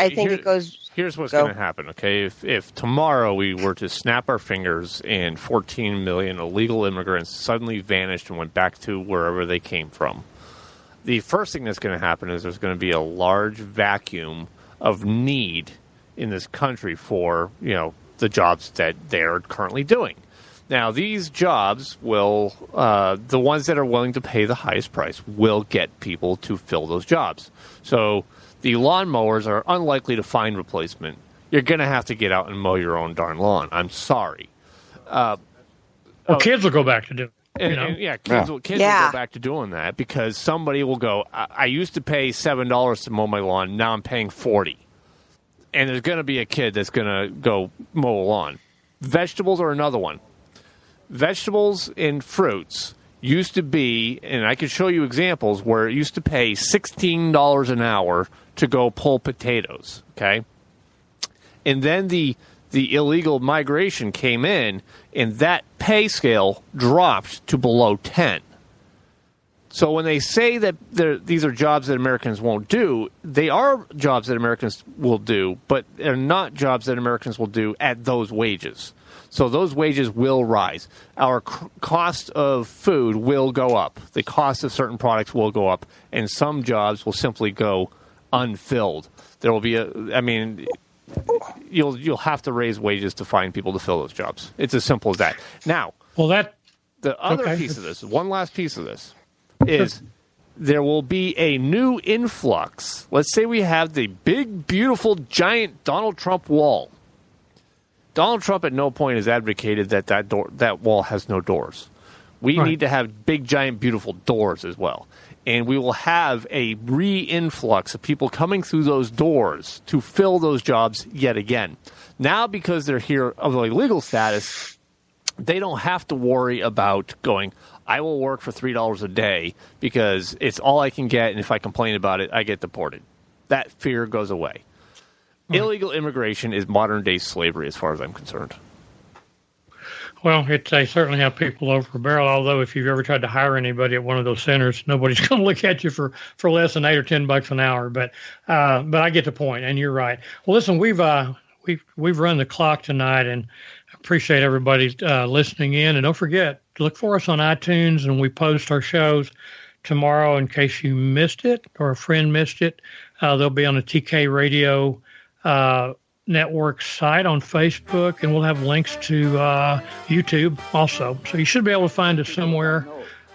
think it goes. Here's what's going to happen, okay? If tomorrow we were to snap our fingers and 14 million illegal immigrants suddenly vanished and went back to wherever they came from, the first thing that's going to happen is there's going to be a large vacuum of need in this country for, the jobs that they're currently doing. Now, these jobs will, the ones that are willing to pay the highest price will get people to fill those jobs. So the lawnmowers are unlikely to find replacement. You're going to have to get out and mow your own darn lawn. I'm sorry. Kids will go back to do it. Kids will go back to doing that because somebody will go, I used to pay $7 to mow my lawn, now I'm paying $40. And there's going to be a kid that's going to go mow a lawn. Vegetables are another one. Vegetables and fruits used to be, and I could show you examples where it used to pay $16 an hour to go pull potatoes, okay? And then the illegal migration came in, and that pay scale dropped to below 10. So when they say that these are jobs that Americans won't do, they are jobs that Americans will do, but they're not jobs that Americans will do at those wages. So those wages will rise. Our cost of food will go up. The cost of certain products will go up, and some jobs will simply go unfilled. There will be you'll have to raise wages to find people to fill those jobs. It's as simple as that. Now, the other piece of this, one last piece of this, is there will be a new influx. Let's say we have the big, beautiful, giant Donald Trump wall. Donald Trump at no point has advocated that wall has no doors. We need to have big, giant, beautiful doors as well. And we will have a re-influx of people coming through those doors to fill those jobs yet again. Now, because they're here of a legal status, they don't have to worry about going, I will work for $3 a day because it's all I can get, and if I complain about it, I get deported. That fear goes away. Illegal immigration is modern-day slavery as far as I'm concerned. Well, they certainly have people over a barrel, although if you've ever tried to hire anybody at one of those centers, nobody's going to look at you for less than $8 or $10 an hour. But I get the point, and you're right. Well, listen, we've run the clock tonight, and appreciate everybody listening in. And don't forget, look for us on iTunes, and we post our shows tomorrow in case you missed it or a friend missed it. They'll be on the TK Radio Network site on Facebook, and we'll have links to YouTube also. So you should be able to find us somewhere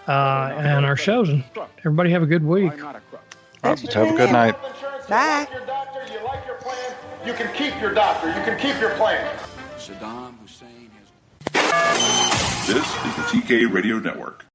and our shows. And everybody have a good week. Have a good night. Bye. You like your plan, you can keep your doctor, you can keep your plan. Saddam Hussein has... This is the TK Radio Network.